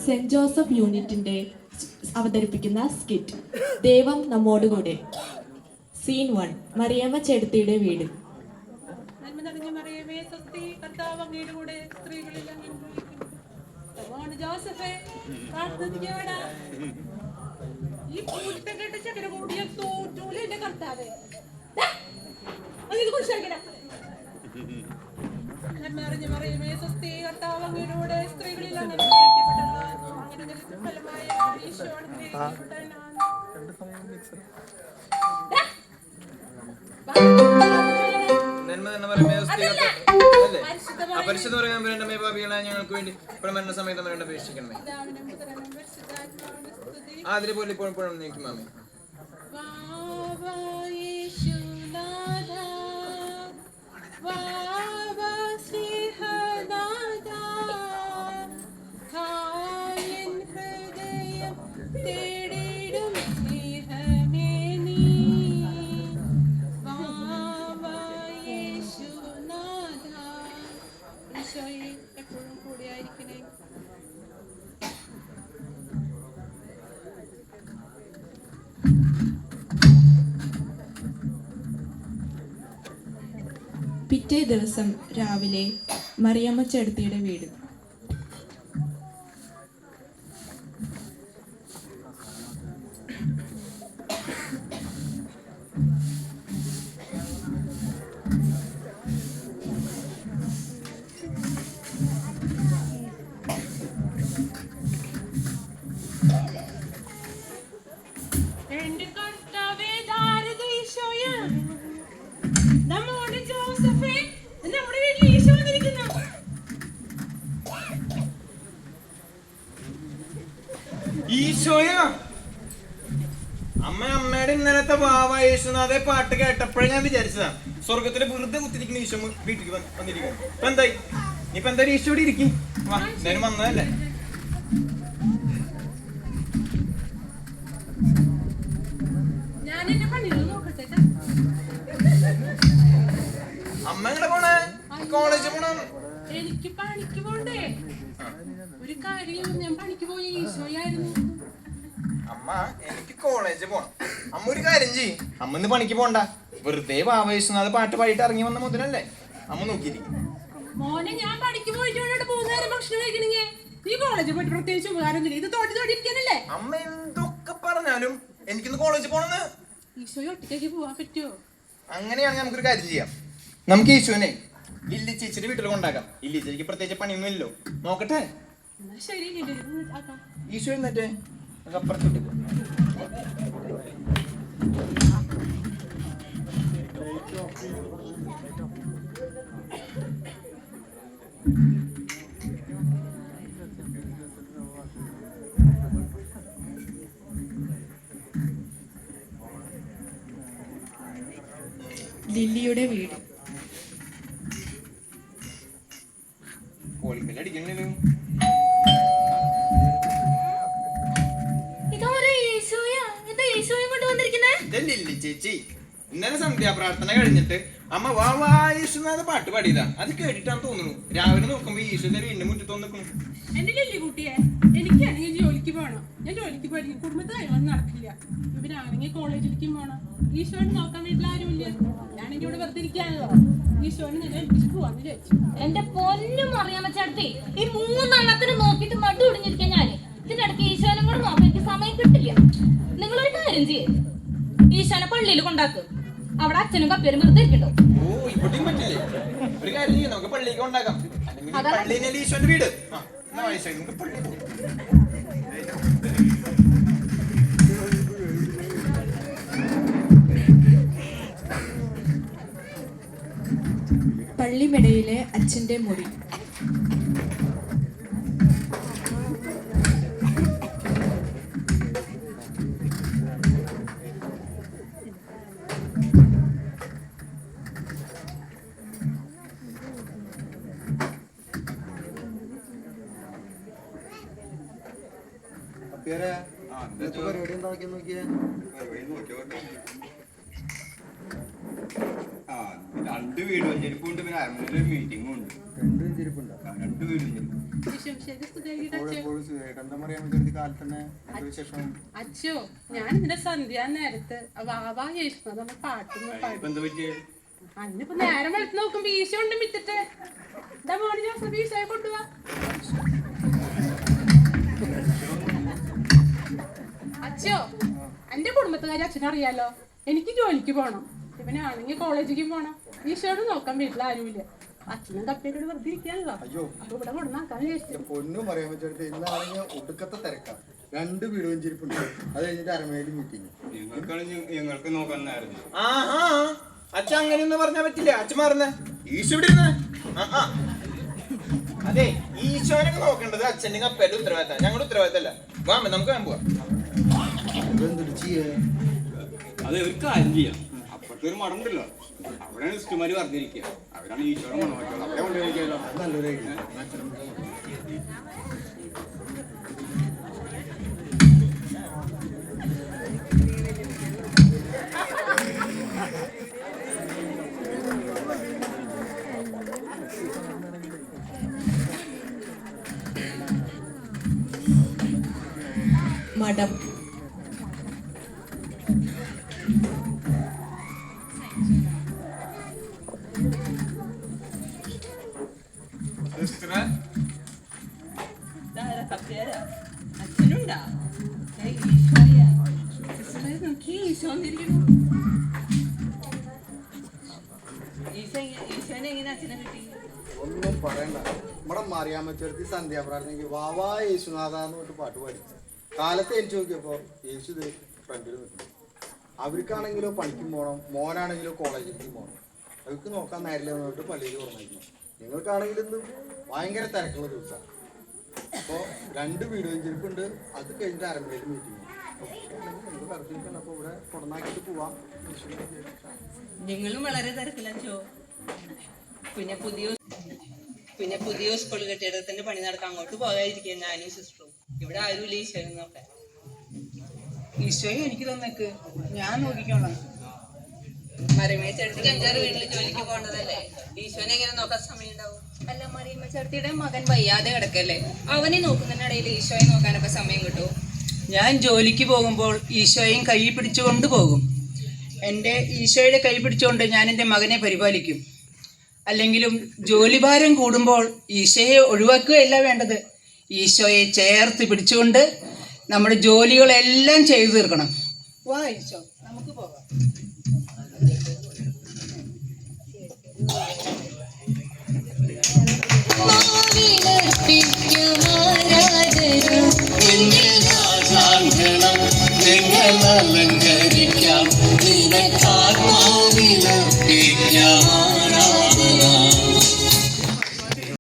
Saint Joseph യൂണിറ്റിന്റെ അവതരിപ്പിക്കുന്ന skit ദൈവം നമ്മോടുകൂടെ. സീൻ 1. മറിയമ്മ ചെടുത്തിയുടെ വീട്. പരിശുദ്ധ പറയാൻ ഭാവികളായ ഞങ്ങൾക്ക് വേണ്ടി പ്രമരണ സമയത്ത് വരേണ്ട അപേക്ഷിക്കണമേ. അതിലെ ഇപ്പോഴും നീക്കുമാമേ. എപ്പോഴും കൂടിയായിരിക്കണേ. പിറ്റേ ദിവസം രാവിലെ മറിയമ്മ ചെടുത്തിയുടെ വീട്. ഈശോയാ, അമ്മയുടെ ഇന്നലത്തെ വാവ യേശുനാഥെ പാട്ട് കേട്ടപ്പോഴേ ഞാൻ വിചാരിച്ചതാ സ്വർഗത്തിലെ വെറുതെ കുത്തിരിക്കുന്ന ഈശോ വീട്ടിൽ വന്നിരിക്കുന്നു. ഇപ്പൊ എന്തായി? ഇപ്പൊ എന്തായാലും ഈശോ ഇവിടെ ഇരിക്കും. വാ, എന്തായാലും വന്നതല്ലേ. അമ്മ എങ്ങനെ പോണേ? കോളേജിൽ പോണം. എനിക്ക് പണിക്ക് പോണ്ടേ? ഒരു കാര്യം, ഞാൻ പണിക്ക് പോയി ഈശോയായിരുന്നു. അമ്മ എനിക്ക് കോളേജിൽ പോണം. അമ്മ ഒരു കാര്യം ചെയ്യും, അമ്മ ഇന്ന് പണിക്ക് പോണ്ട. വെറുതെ വാവേശുന്നത് പാട്ട് പാടിയിട്ട് ഇറങ്ങി വന്ന മുതലല്ലേ അമ്മ നോക്കിയിരിക്കും. മോനെ, ഞാൻ പണിക്ക് പോയിട്ട് പോകുന്നേരം ഭക്ഷണം കഴിക്കണെങ്കിൽ ഈ കോളേജിൽ പോയിട്ട് പ്രത്യേകിച്ച് ഉപകാരമൊന്നുമില്ല. ഇത് തോട്ടിരിക്കാനല്ലേ. അമ്മ എന്തൊക്കെ പറഞ്ഞാലും എനിക്കിന്ന് കോളേജിൽ പോണെന്ന്. ഈശോയെ ഒറ്റയ്ക്ക് പോവാൻ പറ്റുമോ? അങ്ങനെയാണെങ്കിൽ നമുക്കൊരു കാര്യം ചെയ്യാം. നമുക്ക് ഈശോനെ ഇല്ലി ചേച്ചിയുടെ വീട്ടിൽ കൊണ്ടാക്കാം. ഇല്ലി ചേച്ചിക്ക് പ്രത്യേകിച്ച് പണിയൊന്നും ഇല്ലല്ലോ. നോക്കട്ടെ. ശരി, ഈശോ എന്നിട്ട് അപ്പുറത്തോട്ട് ലില്ലിയുടെ വീട്. കോളിക്കല്ലടിക്കണല്ലോ. ലില്ലി ചേച്ചി ഇന്നലെ സന്ധ്യാപ്രാർത്ഥന കഴിഞ്ഞിട്ട് അമ്മ വാ വാ യേശുനാഥ പാട്ട് പാടിയതാ. അത് കേട്ടിട്ടാന്ന് തോന്നുന്നു. രാവിലെ നോക്കുമ്പോ ഈശോന്റെ വീടിന്റെ മുറ്റത്ത് നിൽക്കുന്നു. എന്റെ ലില്ലി കുട്ടിയെ, എനിക്കാണെങ്കിൽ ജോലിക്ക് പോകണം. ഞാൻ ജോലിക്ക് പോയി കുടുംബത്തെ കാര്യമൊന്നും നടക്കില്ല. ഇവരാണെങ്കിൽ കോളേജിലേക്കും പോകണം. ഈശോനെ നോക്കാൻ വീട്ടിൽ ആരുമില്ല. ഞാനെങ്കിൽ ഇവിടെ വെറുതെ ഇരിക്കാനല്ലോ. ഈശോനെ ഞാൻ ഏൽപ്പിച്ചിട്ട് പോവാന്ന് ചോദിച്ചു. എന്റെ പൊന്നും അറിയാൻ ചേട്ടത്തി, ഈ 3 എണ്ണത്തിന് നോക്കിയിട്ട് മടി ഒടിഞ്ഞിരിക്കാൻ ഞാന്. ഇതിനിടയ്ക്ക് ഈശോനും കൂടെ നോക്കാൻ എനിക്ക് സമയം കിട്ടില്ല. നിങ്ങളൊരു കാര്യം ചെയ്യേ, ഈശോനെ പള്ളിയിൽ കൊണ്ടാക്കും. അവിടെ അച്ഛനും കപ്പേരും വെറുതെ ഇരിക്കണ്ടോ? ഓ, ഇവിടെയും പറ്റില്ലേ? ഒരു കാര്യം ചെയ്യാം, നമുക്ക് പള്ളിക്ക് കൊണ്ടാക്കാം. പള്ളിയിൽ ഈശോന്റെ വീട്. പള്ളിമെടയിലെ അച്ഛന്റെ മുറി. പരിപാടി ഉണ്ടാക്കി നോക്കിയേ. രണ്ട് വീട് വെഞ്ചരിപ്പുണ്ട്, പിന്നെ അരമനയിൽ മീറ്റിംഗും ഉണ്ട്. രണ്ട് വെഞ്ചരിപ്പുണ്ടോ? രണ്ട് വീട് വെഞ്ചരിപ്പ്. എപ്പോഴും സുഖമായിട്ട് മറിയാമ്മ കാലത്ത് തന്നെ വിശേഷം. അച്ഛോ, ഞാൻ ഇന്നലെ സന്ധ്യ നേരത്ത് വാവാ യേശുനാഥ പാട്ടൊന്നും പാടി. അന്നിപ്പോ നേരം വെളുത്ത് നോക്കുമ്പോ ഈശോ ഉണ്ട് മിറ്റത്ത്. എന്താ മോണി ജോസഫ് ഈശോയെ കൊണ്ടുപോവാ. അച്ഛോ, എന്റെ കുടുംബത്തുകാരെ അച്ഛനറിയാലോ. എനിക്ക് ജോലിക്ക് പോണം, ഇവനാണെങ്കിൽ കോളേജിലേക്ക് പോണം. ഈശോയോട് നോക്കാൻ വീട്ടിൽ ആരുമില്ല. അച്ഛനും കപ്പയൊക്കെ വെറുതെ ഇരിക്കാനല്ലോ. അപ്പൊ ഇവിടെ കൊണ്ടുവന്നാക്കാൻ പൊന്നും പറയാൻ പറ്റടുത്ത് ഇന്നാണെങ്കിൽ ഒടുക്കത്തെ തിരക്കാം. രണ്ട് വീട് വെഞ്ചരിപ്പുണ്ട്, അത് കഴിഞ്ഞിട്ട് അരമനയിൽ മീറ്റിംഗ്. ഞങ്ങൾക്ക് നോക്കാനായിരുന്നു. അച്ഛൻ അങ്ങനെയൊന്നും പറഞ്ഞാൽ പറ്റില്ല. അച്ഛൻ മാറുന്ന ഈശോ ഇവിടെ ഇരുന്ന്. അതെ, ഈശോനൊക്കെ നോക്കേണ്ടത് അച്ഛൻ്റെ കപ്പേന്റെ ഉത്തരവാദിത്തം, ഞങ്ങളുടെ ഉത്തരവാദിത്തമല്ല. വാമ നമുക്ക് വേണം പോവാം. അത് ഒരു കാര്യം ചെയ്യാം. അപ്പുറത്തെ ഒരു മടമുണ്ടല്ലോ, അവിടെയാണ് സിസ്റ്റർമാര് പറഞ്ഞിരിക്കുക. അവരാണ് ഈശോയുടെ മണമായിട്ടുള്ളത്. അവിടെ കൊണ്ടുപോയിരിക്കാമല്ലോ. നല്ലൊരു ഐഡിയ. മഠം. അച്ഛനുണ്ടാ ഈശോനെ എങ്ങനെ അച്ഛനെ കിട്ടി? ഒന്നും പറയണ്ട. നമ്മുടെ മറിയാമ്മച്ചേർത്തി സന്ധ്യാപ്രാർത്ഥനയ്ക്ക് വാവാ യേശുനാഥ എന്ന് പറഞ്ഞിട്ട് പാട്ട് പാടി. കാലത്ത് എനിക്ക് നോക്കിയപ്പോൾ യേശു ഫ്രണ്ടിൽ നിൽക്കുന്നു. അവർക്കാണെങ്കിലോ പണിക്കും പോകണം, മോനാണെങ്കിലോ കോളേജിലേക്ക് പോകണം. അവർക്ക് നോക്കാൻ നേരില്ല എന്ന് പറഞ്ഞിട്ട് പള്ളിയിൽ പറഞ്ഞിരിക്കുന്നു. നിങ്ങൾക്കാണെങ്കിൽ ഇന്ന് ഭയങ്കര തിരക്കുള്ള ദിവസമാണ്. അപ്പോൾ രണ്ട് വീഡിയോ വെഞ്ചരിപ്പുണ്ട്, അത് കഴിഞ്ഞിട്ട് അരമനയിൽ മീറ്റിംഗ്. നിങ്ങൾ തിരക്കിരിക്കണം. അപ്പോൾ ഇവിടെ കൊടന്നാക്കിയിട്ട് പോവാം. നിങ്ങളും വളരെ തിരക്കിലോ. പിന്നെ പുതിയ സ്കൂൾ കെട്ടിടത്തിന്റെ പണി നടക്കാൻ അങ്ങോട്ട് പോകാതിരിക്കുക ഞാനും സിസ്റ്ററും. ഇവിടെ ആരുമില്ല ഈശോയെ നോക്കാൻ. ഈശോയെ എനിക്ക് തന്നേക്ക്, ഞാൻ നോക്കിക്കോളാം. മറിയമ്മ ചേട്ടത്തിക്ക് 5-6 വീട്ടിൽ ജോലിക്ക് പോകേണ്ടതല്ലേ, ഈശോനെ എങ്ങനെ നോക്കാൻ സമയം ഉണ്ടാവും? അല്ല, മറിയമ്മ ചേർത്തിയുടെ മകൻ വയ്യാതെ കിടക്കല്ലേ, അവനെ നോക്കുന്നതിനിടയിൽ ഈശോയെ നോക്കാനൊക്കെ സമയം കിട്ടുമോ? ഞാൻ ജോലിക്ക് പോകുമ്പോൾ ഈശോയും കൈ പിടിച്ചുകൊണ്ട് പോകും. എൻ്റെ ഈശോയുടെ കൈ പിടിച്ചുകൊണ്ട് ഞാൻ എൻ്റെ മകനെ പരിപാലിക്കും. അല്ലെങ്കിലും ജോലിഭാരം കൂടുമ്പോൾ ഈശോയെ ഒഴിവാക്കുകയല്ല വേണ്ടത്, ഈശോയെ ചേർത്ത് പിടിച്ചുകൊണ്ട് നമ്മുടെ ജോലികളെല്ലാം ചെയ്തു തീർക്കണം. വാ ഈശോ, നമുക്ക് പോകാം. അലങ്കരിക്കാം നിനക്കാ